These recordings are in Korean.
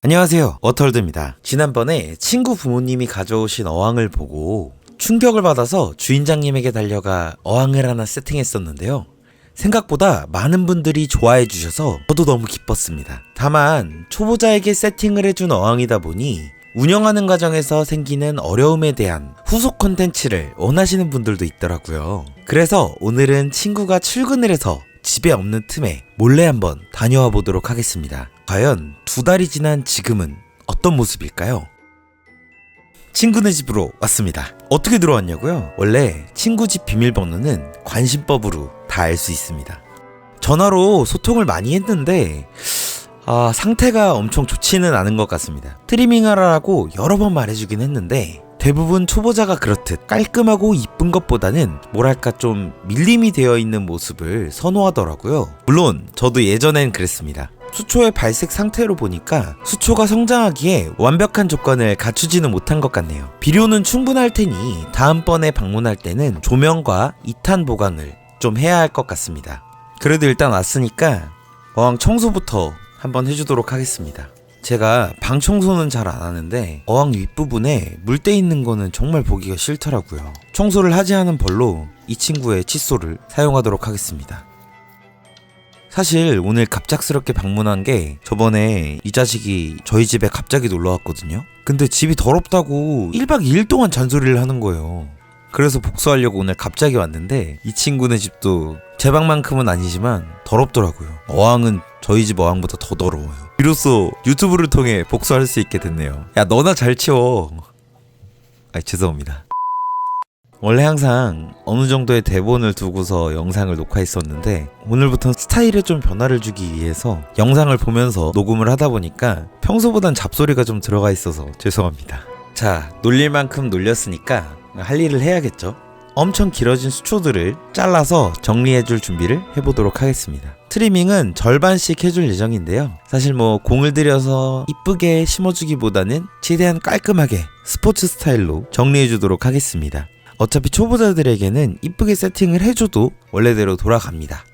안녕하세요, 워털드입니다. 지난번에 친구 부모님이 가져오신 어항을 보고 충격을 받아서 주인장님에게 달려가 어항을 하나 세팅했었는데요. 생각보다 많은 분들이 좋아해 주셔서 저도 너무 기뻤습니다. 다만 초보자에게 세팅을 해준 어항이다 보니 운영하는 과정에서 생기는 어려움에 대한 후속 콘텐츠를 원하시는 분들도 있더라고요. 그래서 오늘은 친구가 출근을 해서 집에 없는 틈에 몰래 한번 다녀와 보도록 하겠습니다. 과연 2달이 지난 지금은 어떤 모습일까요? 친구네 집으로 왔습니다. 어떻게 들어왔냐고요? 원래 친구 집 비밀번호는 관심법으로 다 알 수 있습니다. 전화로 소통을 많이 했는데 상태가 엄청 좋지는 않은 것 같습니다. 트리밍 하라고 여러 번 말해주긴 했는데 대부분 초보자가 그렇듯 깔끔하고 이쁜 것보다는 뭐랄까 좀 밀림이 되어 있는 모습을 선호하더라고요. 물론 저도 예전엔 그랬습니다. 수초의 발색 상태로 보니까 수초가 성장하기에 완벽한 조건을 갖추지는 못한 것 같네요. 비료는 충분할 테니 다음번에 방문할 때는 조명과 2탄 보강을 좀 해야 할 것 같습니다. 그래도 일단 왔으니까 어항 청소부터 한번 해주도록 하겠습니다. 제가 방 청소는 잘 안 하는데 어항 윗부분에 물때 있는 거는 정말 보기가 싫더라고요. 청소를 하지 않은 벌로 이 친구의 칫솔을 사용하도록 하겠습니다. 사실 오늘 갑작스럽게 방문한 게 저번에 이 자식이 저희 집에 갑자기 놀러 왔거든요. 근데 집이 더럽다고 1박 2일 동안 잔소리를 하는 거예요. 그래서 복수하려고 오늘 갑자기 왔는데 이 친구네 집도 제 방만큼은 아니지만 더럽더라고요. 어항은 저희 집 어항보다 더 더러워요. 비로소 유튜브를 통해 복수할 수 있게 됐네요. 야, 너나 잘 치워. 죄송합니다. 원래 항상 어느 정도의 대본을 두고서 영상을 녹화했었는데 오늘부터 스타일에 좀 변화를 주기 위해서 영상을 보면서 녹음을 하다 보니까 평소보단 잡소리가 좀 들어가 있어서 죄송합니다. 자, 놀릴 만큼 놀렸으니까 할 일을 해야겠죠. 엄청 길어진 수초들을 잘라서 정리해줄 준비를 해보도록 하겠습니다. 트리밍은 절반씩 해줄 예정인데요. 사실 공을 들여서 이쁘게 심어주기보다는 최대한 깔끔하게 스포츠 스타일로 정리해주도록 하겠습니다. 어차피 초보자들에게는 이쁘게 세팅을 해줘도 원래대로 돌아갑니다.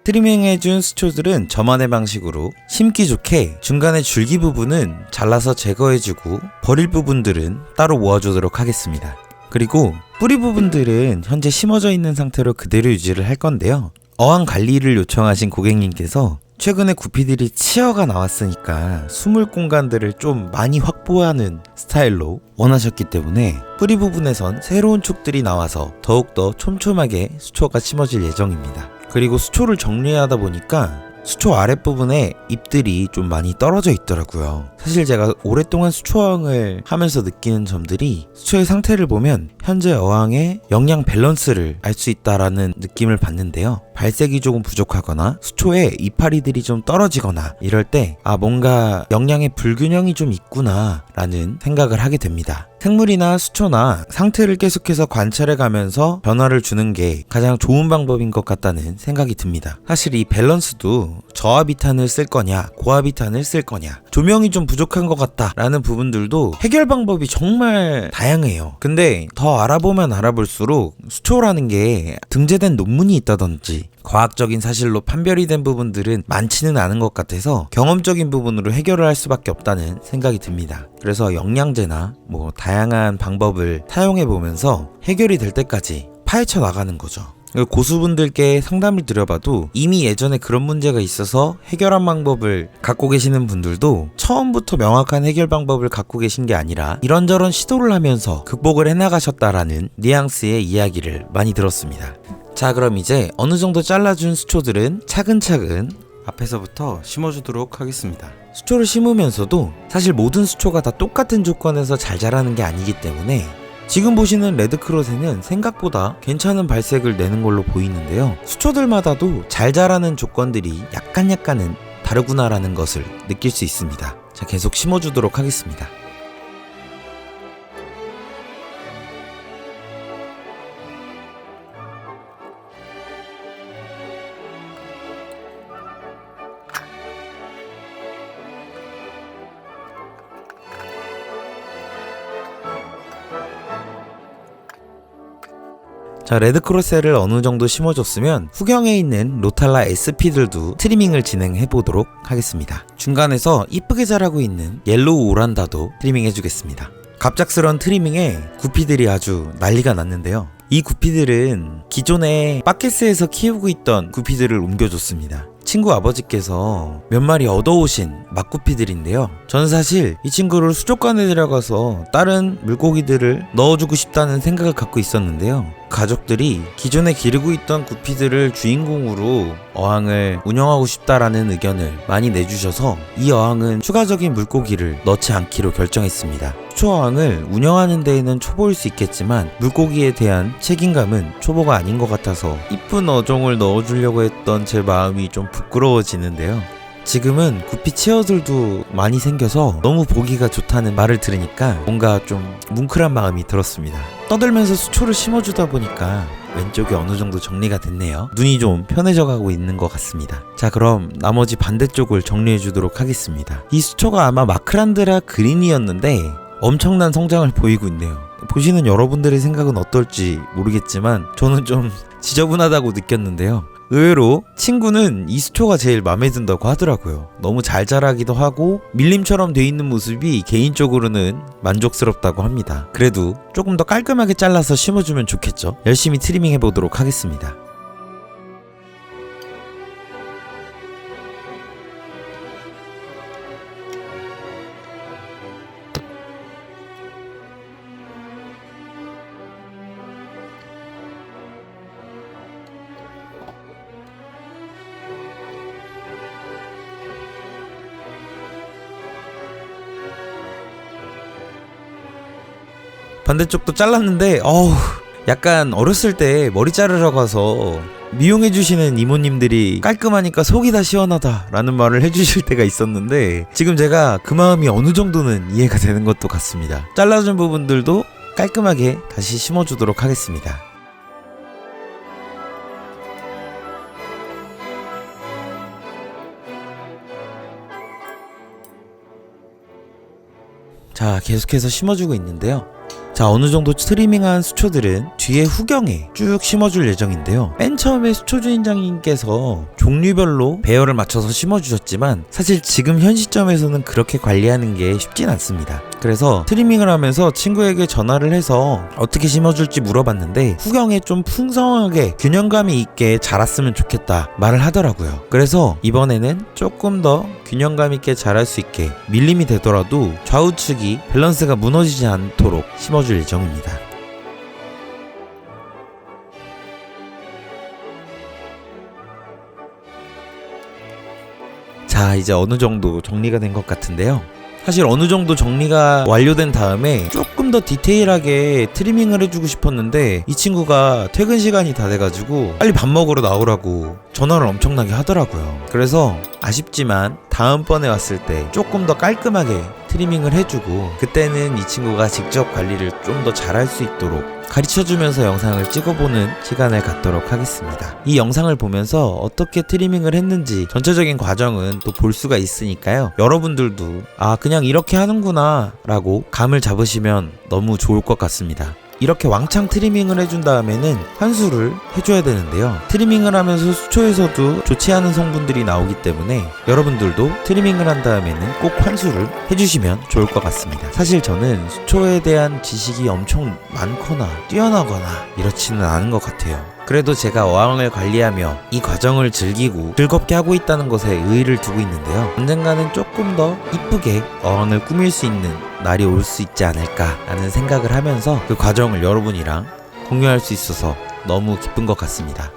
트리밍해준 수초들은 저만의 방식으로 심기 좋게 중간에 줄기 부분은 잘라서 제거해주고 버릴 부분들은 따로 모아주도록 하겠습니다. 그리고 뿌리 부분들은 현재 심어져 있는 상태로 그대로 유지를 할 건데요. 어항 관리를 요청하신 고객님께서 최근에 구피들이 치어가 나왔으니까 숨을 공간들을 좀 많이 확보하는 스타일로 원하셨기 때문에 뿌리 부분에선 새로운 촉들이 나와서 더욱더 촘촘하게 수초가 심어질 예정입니다. 그리고 수초를 정리하다 보니까 수초 아랫부분에 잎들이 좀 많이 떨어져 있더라고요. 사실 제가 오랫동안 수초어항을 하면서 느끼는 점들이 수초의 상태를 보면 현재 어항의 영양 밸런스를 알 수 있다라는 느낌을 받는데요. 발색이 조금 부족하거나 수초에 이파리들이 좀 떨어지거나 이럴 때 뭔가 영양의 불균형이 좀 있구나 라는 생각을 하게 됩니다. 생물이나 수초나 상태를 계속해서 관찰해 가면서 변화를 주는 게 가장 좋은 방법인 것 같다는 생각이 듭니다. 사실 이 밸런스도 저하비탄을 쓸 거냐 고하비탄을 쓸 거냐 조명이 좀 부족한 것 같다 라는 부분들도 해결 방법이 정말 다양해요. 근데 더 알아보면 알아볼수록 수초라는 게 등재된 논문이 있다든지 과학적인 사실로 판별이 된 부분들은 많지는 않은 것 같아서 경험적인 부분으로 해결을 할 수밖에 없다는 생각이 듭니다. 그래서 영양제나 다양한 방법을 사용해 보면서 해결이 될 때까지 파헤쳐 나가는 거죠. 고수분들께 상담을 드려봐도 이미 예전에 그런 문제가 있어서 해결한 방법을 갖고 계시는 분들도 처음부터 명확한 해결 방법을 갖고 계신 게 아니라 이런저런 시도를 하면서 극복을 해나가셨다라는 뉘앙스의 이야기를 많이 들었습니다. 자, 그럼 이제 어느 정도 잘라준 수초들은 차근차근 앞에서부터 심어주도록 하겠습니다. 수초를 심으면서도 사실 모든 수초가 다 똑같은 조건에서 잘 자라는 게 아니기 때문에 지금 보시는 레드크로세는 생각보다 괜찮은 발색을 내는 걸로 보이는데요. 수초들마다도 잘 자라는 조건들이 약간은 다르구나라는 것을 느낄 수 있습니다. 자, 계속 심어주도록 하겠습니다. 자, 레드크로셀을 어느 정도 심어줬으면 후경에 있는 로탈라 SP들도 트리밍을 진행해보도록 하겠습니다. 중간에서 이쁘게 자라고 있는 옐로우 오란다도 트리밍해주겠습니다. 갑작스런 트리밍에 구피들이 아주 난리가 났는데요. 이 구피들은 기존에 바켓스에서 키우고 있던 구피들을 옮겨줬습니다. 친구 아버지께서 몇 마리 얻어오신 막구피들인데요. 저는 사실 이 친구를 수족관에 데려가서 다른 물고기들을 넣어주고 싶다는 생각을 갖고 있었는데요. 가족들이 기존에 기르고 있던 구피들을 주인공으로 어항을 운영하고 싶다라는 의견을 많이 내주셔서 이 어항은 추가적인 물고기를 넣지 않기로 결정했습니다. 수초어항을 운영하는 데에는 초보일 수 있겠지만 물고기에 대한 책임감은 초보가 아닌 것 같아서 이쁜 어종을 넣어주려고 했던 제 마음이 좀 부끄러워지는데요. 지금은 구피 체어들도 많이 생겨서 너무 보기가 좋다는 말을 들으니까 뭔가 좀 뭉클한 마음이 들었습니다. 떠들면서 수초를 심어주다 보니까 왼쪽이 어느 정도 정리가 됐네요. 눈이 좀 편해져 가고 있는 것 같습니다. 자, 그럼 나머지 반대쪽을 정리해 주도록 하겠습니다. 이 수초가 아마 마크란드라 그린이었는데 엄청난 성장을 보이고 있네요. 보시는 여러분들의 생각은 어떨지 모르겠지만 저는 좀 지저분하다고 느꼈는데요. 의외로 친구는 이 수초가 제일 마음에 든다고 하더라고요. 너무 잘 자라기도 하고 밀림처럼 돼 있는 모습이 개인적으로는 만족스럽다고 합니다. 그래도 조금 더 깔끔하게 잘라서 심어주면 좋겠죠. 열심히 트리밍 해보도록 하겠습니다. 반대쪽도 잘랐는데 약간 어렸을 때 머리 자르러 가서 미용해주시는 이모님들이 깔끔하니까 속이 다 시원하다 라는 말을 해주실 때가 있었는데 지금 제가 그 마음이 어느 정도는 이해가 되는 것도 같습니다. 잘라준 부분들도 깔끔하게 다시 심어주도록 하겠습니다. 자, 계속해서 심어주고 있는데요. 자, 어느정도 트리밍한 수초들은 뒤에 후경에 쭉 심어줄 예정인데요. 맨 처음에 수초 주인장님께서 종류별로 배열을 맞춰서 심어주셨지만 사실 지금 현 시점에서는 그렇게 관리하는 게 쉽진 않습니다. 그래서 트리밍을 하면서 친구에게 전화를 해서 어떻게 심어줄지 물어봤는데 후경에 좀 풍성하게 균형감이 있게 자랐으면 좋겠다 말을 하더라고요. 그래서 이번에는 조금 더 균형감 있게 자랄 수 있게 밀림이 되더라도 좌우측이 밸런스가 무너지지 않도록 심어줄 예정입니다. 자, 이제 어느 정도 정리가 된 것 같은데요. 사실 어느 정도 정리가 완료된 다음에 조금 더 디테일하게 트리밍을 해주고 싶었는데 이 친구가 퇴근 시간이 다 돼가지고 빨리 밥 먹으러 나오라고 전화를 엄청나게 하더라고요. 그래서 아쉽지만 다음번에 왔을 때 조금 더 깔끔하게 트리밍을 해주고 그때는 이 친구가 직접 관리를 좀 더 잘할 수 있도록 가르쳐주면서 영상을 찍어보는 시간을 갖도록 하겠습니다. 이 영상을 보면서 어떻게 트리밍을 했는지 전체적인 과정은 또 볼 수가 있으니까요. 여러분들도 그냥 이렇게 하는구나 라고 감을 잡으시면 너무 좋을 것 같습니다. 이렇게 왕창 트리밍을 해준 다음에는 환수를 해줘야 되는데요. 트리밍을 하면서 수초에서도 좋지 않은 성분들이 나오기 때문에 여러분들도 트리밍을 한 다음에는 꼭 환수를 해주시면 좋을 것 같습니다. 사실 저는 수초에 대한 지식이 엄청 많거나 뛰어나거나 이렇지는 않은 것 같아요. 그래도 제가 어항을 관리하며 이 과정을 즐기고 즐겁게 하고 있다는 것에 의의를 두고 있는데요. 언젠가는 조금 더 이쁘게 어항을 꾸밀 수 있는 날이 올 수 있지 않을까 라는 생각을 하면서 그 과정을 여러분이랑 공유할 수 있어서 너무 기쁜 것 같습니다.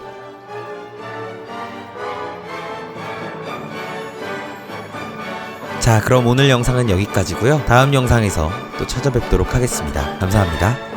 자, 그럼 오늘 영상은 여기까지고요. 다음 영상에서 또 찾아뵙도록 하겠습니다. 감사합니다.